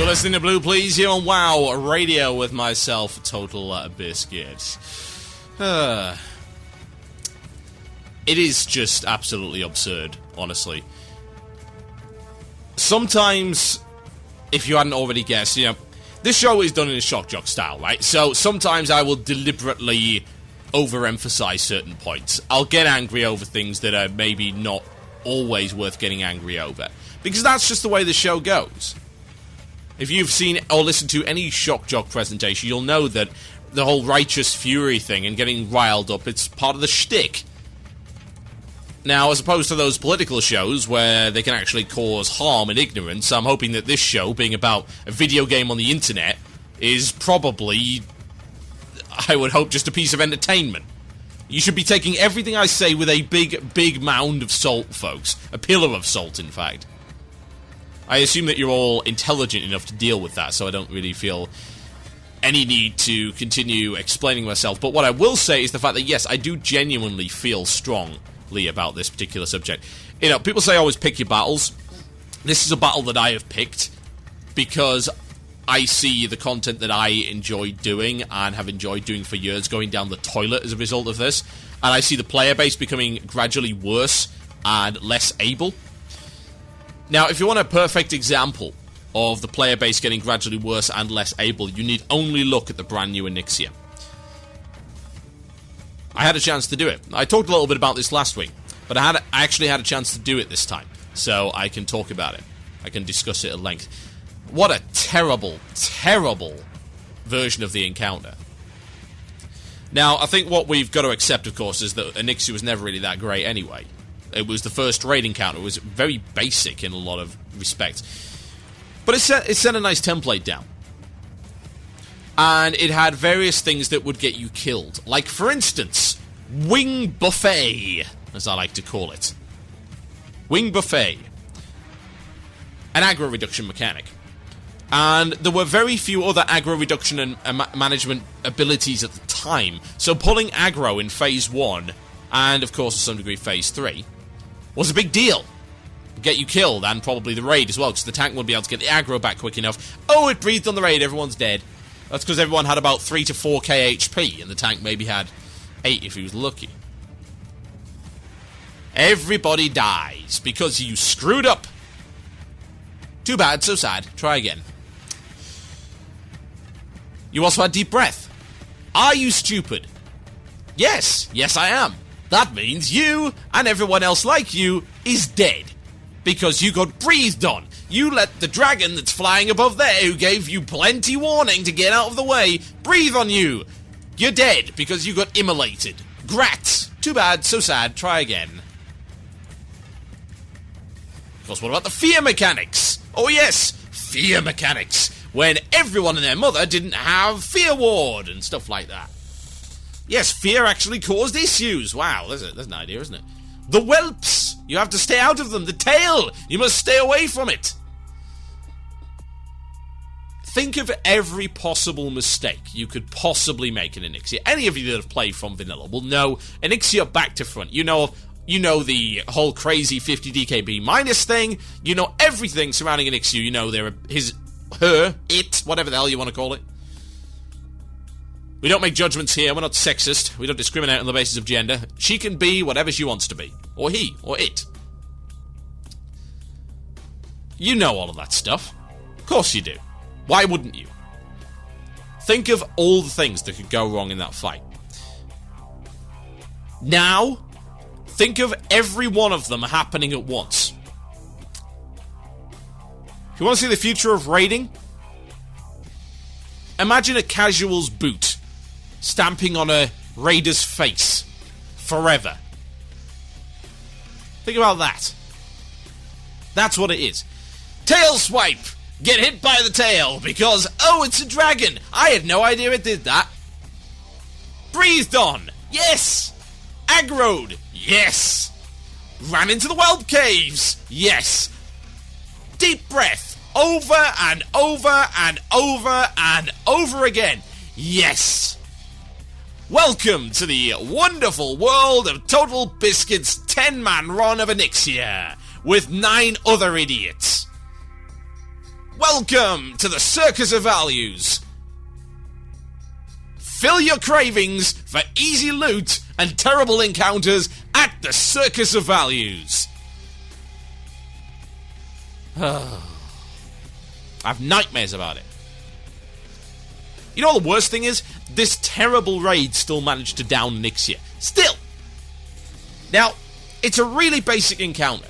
listening to Blue Please here on WoW Radio with myself, Total Biscuit. It is just absolutely absurd, honestly. Sometimes, if you hadn't already guessed, this show is done in a shock jock style, right? So sometimes I will deliberately overemphasize certain points. I'll get angry over things that are maybe not always worth getting angry over, because that's just the way the show goes. If you've seen or listened to any shock jock presentation, you'll know that the whole righteous fury thing and getting riled up, it's part of the shtick. Now, as opposed to those political shows where they can actually cause harm and ignorance, I'm hoping that this show, being about a video game on the internet, is probably, I would hope, just a piece of entertainment. You should be taking everything I say with a big mound of salt, folks. A pillar of salt, in fact. I assume that you're all intelligent enough to deal with that, so I don't really feel any need to continue explaining myself. But what I will say is the fact that, yes, I do genuinely feel strongly about this particular subject. People say always pick your battles. This is a battle that I have picked because I see the content that I enjoy doing and have enjoyed doing for years going down the toilet as a result of this. And I see the player base becoming gradually worse and less able. Now, if you want a perfect example of the player base getting gradually worse and less able, you need only look at the brand new Onyxia. I had a chance to do it. I talked a little bit about this last week, but I actually had a chance to do it this time, so I can talk about it. I can discuss it at length. What a terrible, terrible version of the encounter. Now, I think what we've got to accept, of course, is that Onyxia was never really that great anyway. It was the first raid encounter. It was very basic in a lot of respects. But it set a nice template down. And it had various things that would get you killed. Like, for instance, Wing Buffet, as I like to call it. Wing Buffet. An aggro reduction mechanic. And there were very few other aggro reduction and management abilities at the time. So pulling aggro in Phase 1, and of course to some degree Phase 3, was a big deal. Get you killed, and probably the raid as well, because the tank wouldn't be able to get the aggro back quick enough. Oh, it breathed on the raid, everyone's dead. That's because everyone had about 3 to 4k HP, and the tank maybe had 8 if he was lucky. Everybody dies, because you screwed up. Too bad, so sad. Try again. You also had deep breath. Are you stupid? Yes, I am. That means you, and everyone else like you, is dead. Because you got breathed on. You let the dragon that's flying above there, who gave you plenty warning to get out of the way, breathe on you. You're dead, because you got immolated. Grats. Too bad, so sad. Try again. Of course, what about the fear mechanics? Oh yes, fear mechanics. When everyone and their mother didn't have fear ward and stuff like that. Yes, fear actually caused issues. Wow, there's an idea, isn't it? The whelps. You have to stay out of them. The tail. You must stay away from it. Think of every possible mistake you could possibly make in Onyxia. Any of you that have played from vanilla will know Onyxia back to front. You know the whole crazy 50 DKB minus thing. You know everything surrounding Onyxia. You know it, whatever the hell you want to call it. We don't make judgments here. We're not sexist. We don't discriminate on the basis of gender. She can be whatever she wants to be. Or he. Or it. You know all of that stuff. Of course you do. Why wouldn't you? Think of all the things that could go wrong in that fight. Now, think of every one of them happening at once. If you want to see the future of raiding, imagine a casual's boot stamping on a raider's face forever. Think about that. That's what it is. Tail swipe! Get hit by the tail because, oh, it's a dragon! I had no idea it did that. Breathed on! Yes! Aggroed! Yes! Ran into the whelp caves! Yes! Deep breath! Over and over and over and over again! Yes! Welcome to the wonderful world of Total Biscuit's 10-man run of Onyxia, with 9 other idiots. Welcome to the Circus of Values. Fill your cravings for easy loot and terrible encounters at the Circus of Values. I have nightmares about it. You know what the worst thing is? This terrible raid still managed to down Nixia. Still! Now, it's a really basic encounter.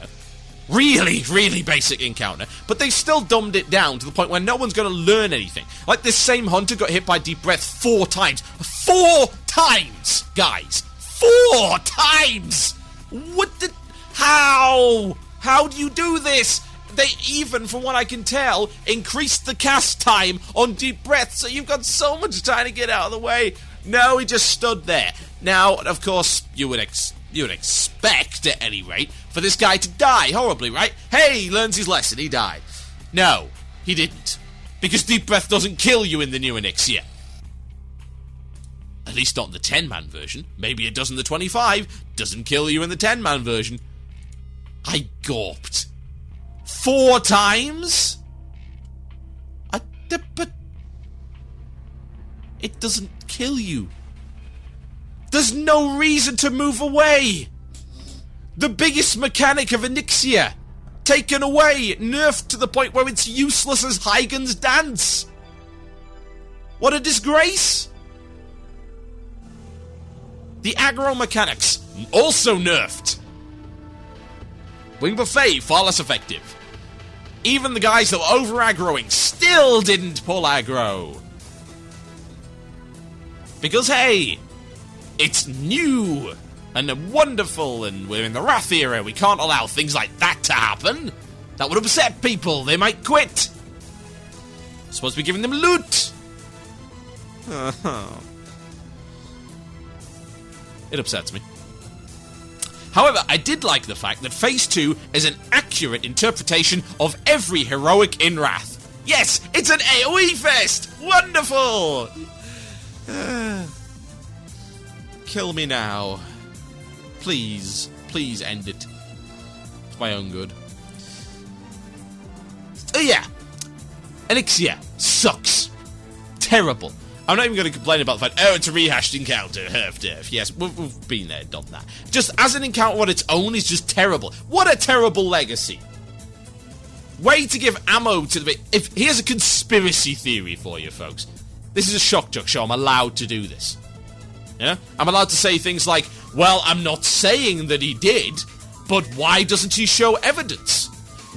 Really, really basic encounter. But they still dumbed it down to the point where no one's going to learn anything. Like this same hunter got hit by Deep Breath 4 times. 4 times, guys! 4 times! What the... How? How do you do this? They even, from what I can tell, increased the cast time on Deep Breath, so you've got so much time to get out of the way. No, he just stood there. Now, of course, you would expect, at any rate, for this guy to die horribly, right? Hey, he learns his lesson, he died. No, he didn't. Because Deep Breath doesn't kill you in the new Onyxia. At least not in the 10-man version. Maybe it does in the 25. Doesn't kill you in the 10-man version. I gawped. 4 times? But it doesn't kill you. There's no reason to move away. The biggest mechanic of Onyxia taken away, nerfed to the point where it's useless as Huygens dance. What a disgrace. The aggro mechanics also nerfed. Wing Buffet far less effective. Even the guys that were over-aggroing still didn't pull aggro. Because, hey, it's new and wonderful, and we're in the Wrath era. We can't allow things like that to happen. That would upset people. They might quit. Supposed to be giving them loot. It upsets me. However, I did like the fact that Phase 2 is an accurate interpretation of every heroic in Wrath. Yes, it's an AoE fest! Wonderful! Kill me now. Please. Please end it. For my own good. Oh yeah. Onyxia sucks. Terrible. I'm not even going to complain about the fact, oh, it's a rehashed encounter, herf. Yes, we've been there, done that. Just as an encounter on its own is just terrible. What a terrible legacy. Way to give ammo to the... Here's a conspiracy theory for you, folks. This is a Shock Jock show. I'm allowed to do this. Yeah? I'm allowed to say things like, well, I'm not saying that he did, but why doesn't he show evidence?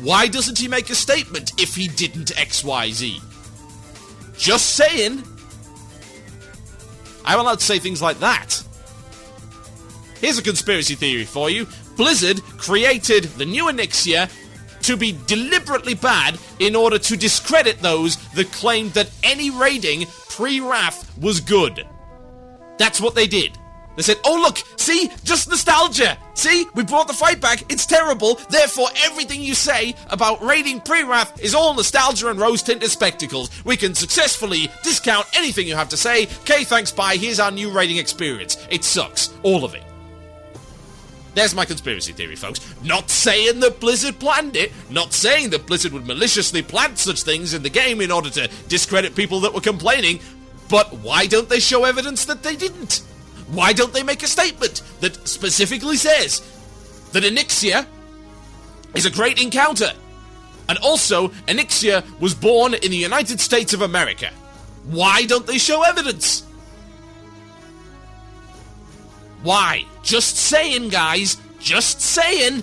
Why doesn't he make a statement if he didn't XYZ? Just saying... I'm allowed to say things like that. Here's a conspiracy theory for you. Blizzard created the new Onyxia to be deliberately bad in order to discredit those that claimed that any raiding pre-Wrath was good. That's what they did. They said, oh look, see, just nostalgia. See, we brought the fight back, it's terrible, therefore everything you say about raiding pre-Wrath is all nostalgia and rose-tinted spectacles. We can successfully discount anything you have to say. Okay, thanks, bye, here's our new raiding experience. It sucks, all of it. There's my conspiracy theory, folks. Not saying that Blizzard planned it, not saying that Blizzard would maliciously plant such things in the game in order to discredit people that were complaining, but why don't they show evidence that they didn't? Why don't they make a statement that specifically says that Onyxia is a great encounter? And also, Onyxia was born in the United States of America. Why don't they show evidence? Why? Just saying, guys. Just saying.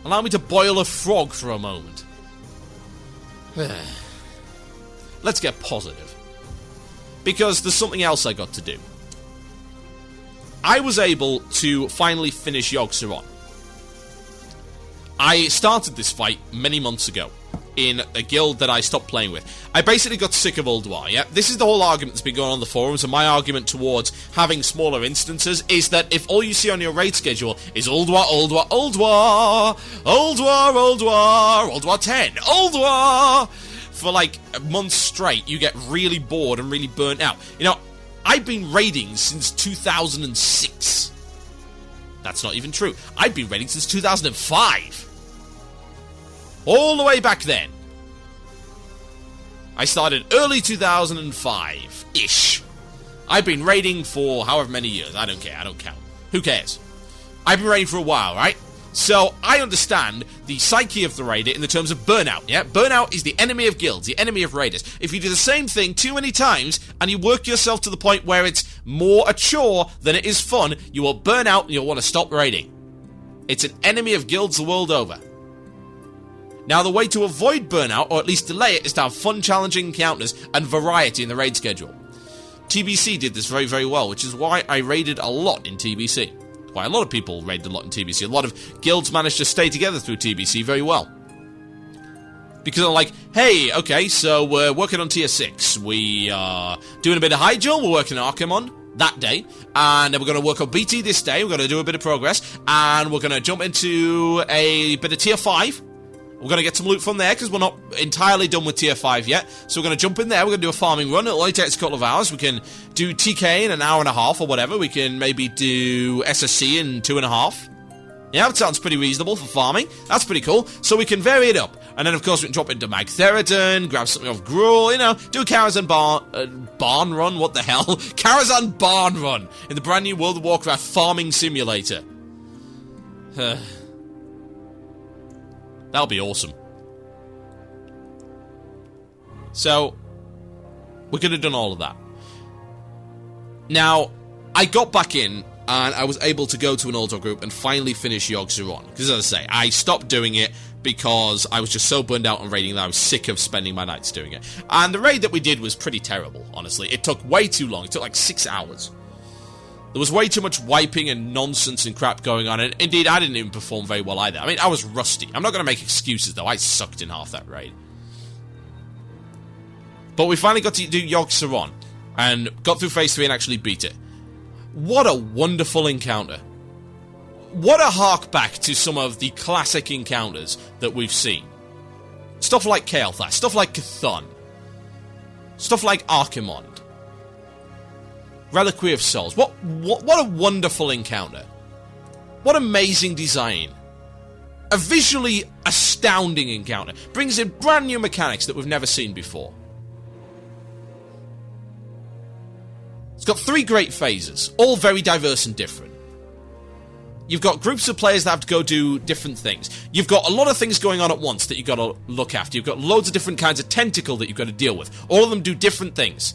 Allow me to boil a frog for a moment. Let's get positive. Because there's something else I got to do. I was able to finally finish Yogg-Saron. I started this fight many months ago in a guild that I stopped playing with. I basically got sick of Ulduar, yeah? This is the whole argument that's been going on the forums, and my argument towards having smaller instances is that if all you see on your raid schedule is Ulduar, Ulduar, Ulduar, Ulduar, Ulduar, Ulduar 10, Ulduar, for like months straight, you get really bored and really burnt out. You know, I've been raiding since 2006. That's not even true. I've been raiding since 2005. All the way back then. I started early 2005-ish. I've been raiding for however many years. I don't care. I don't count. Who cares? I've been raiding for a while, right? So I understand the psyche of the raider in the terms of burnout, yeah? Burnout is the enemy of guilds, the enemy of raiders. If you do the same thing too many times and you work yourself to the point where it's more a chore than it is fun, you will burn out and you'll want to stop raiding. It's an enemy of guilds the world over. Now, the way to avoid burnout, or at least delay it, is to have fun, challenging encounters and variety in the raid schedule. TBC did this very, very well, which is why I raided a lot in TBC. Why a lot of people raided a lot in TBC. A lot of guilds managed to stay together through TBC very well. Because they're like, hey, okay, so we're working on tier 6. We are doing a bit of Hyjal, we're working on Archimon that day, and then we're going to work on BT this day, we're going to do a bit of progress, and we're going to jump into a bit of tier 5. We're going to get some loot from there, because we're not entirely done with tier 5 yet. So we're going to jump in there, we're going to do a farming run. It'll only take us a couple of hours. We can do TK in an hour and a half or whatever. We can maybe do SSC in 2.5. Yeah, that sounds pretty reasonable for farming. That's pretty cool. So we can vary it up. And then, of course, we can drop into Magtheriton, grab something off Gruul, do a Karazhan barn run. What the hell? Karazhan barn run in the brand new World of Warcraft farming simulator. That'll be awesome. So, we could have done all of that. Now, I got back in, and I was able to go to an Ultra group and finally finish Yogg-Saron. Because, as I say, I stopped doing it because I was just so burned out on raiding that I was sick of spending my nights doing it. And the raid that we did was pretty terrible, honestly. It took way too long. It took like 6 hours. There was way too much wiping and nonsense and crap going on, and indeed, I didn't even perform very well either. I mean, I was rusty. I'm not going to make excuses, though. I sucked in half that raid. But we finally got to do Yogg-Saron, and got through Phase 3 and actually beat it. What a wonderful encounter. What a hark back to some of the classic encounters that we've seen. Stuff like Kael'thas, stuff like Cthulhu, stuff like Archimon. Reliquary of Souls. What a wonderful encounter. What amazing design. A visually astounding encounter. Brings in brand new mechanics that we've never seen before. It's got 3 great phases, all very diverse and different. You've got groups of players that have to go do different things. You've got a lot of things going on at once that you've got to look after. You've got loads of different kinds of tentacle that you've got to deal with. All of them do different things.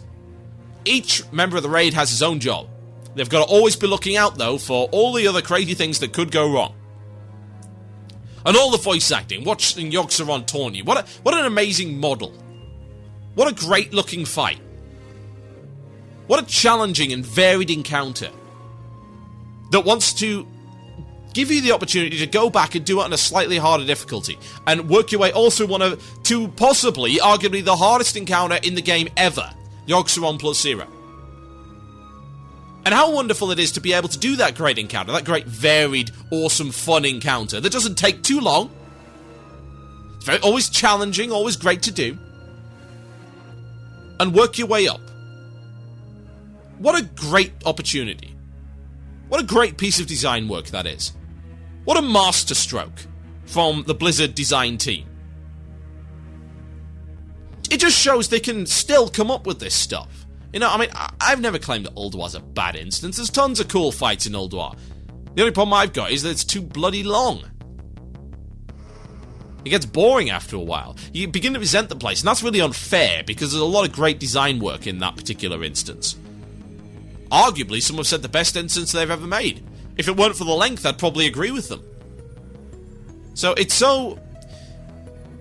Each member of the raid has his own job. They've got to always be looking out, though, for all the other crazy things that could go wrong. And all the voice acting, watching Yogg-Saron taunt you. What an amazing model. What a great-looking fight. What a challenging and varied encounter that wants to give you the opportunity to go back and do it on a slightly harder difficulty and work your way also to possibly, arguably, the hardest encounter in the game ever. Yogg-Saron plus 0. And how wonderful it is to be able to do that great encounter, that great, varied, awesome, fun encounter that doesn't take too long. It's always challenging, always great to do. And work your way up. What a great opportunity. What a great piece of design work that is. What a masterstroke from the Blizzard design team. It just shows they can still come up with this stuff. I mean, I've never claimed that Ulduar's a bad instance. There's tons of cool fights in Ulduar. The only problem I've got is that it's too bloody long. It gets boring after a while. You begin to resent the place, and that's really unfair, because there's a lot of great design work in that particular instance. Arguably, some have said the best instance they've ever made. If it weren't for the length, I'd probably agree with them. So,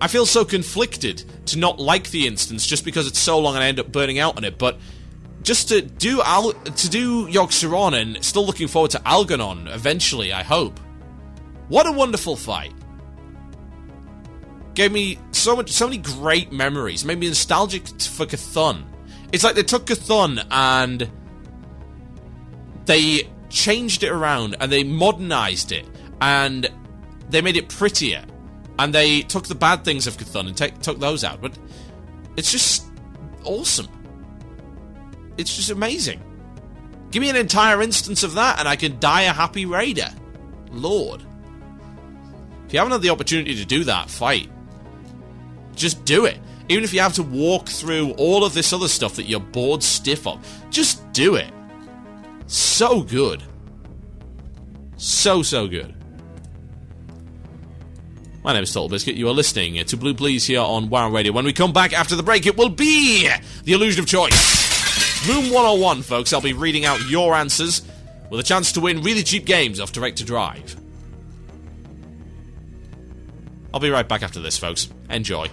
I feel so conflicted to not like the instance just because it's so long and I end up burning out on it, but just to do Yogg-Saron and still looking forward to Algernon eventually, I hope. What a wonderful fight. Gave me so many great memories. Made me nostalgic for Cthulhu. It's like they took Cthulhu and they changed it around and they modernized it and they made it prettier. And they took the bad things of Cthulhu and took those out. But it's just awesome. It's just amazing. Give me an entire instance of that and I can die a happy raider. Lord. If you haven't had the opportunity to do that, fight. Just do it. Even if you have to walk through all of this other stuff that you're bored stiff of, just do it. So good. So good. My name is Total Biscuit. You are listening to Blue Please here on WoW Radio. When we come back after the break, it will be the illusion of choice. Room 101, folks. I'll be reading out your answers with a chance to win really cheap games off Direct to Drive. I'll be right back after this, folks. Enjoy.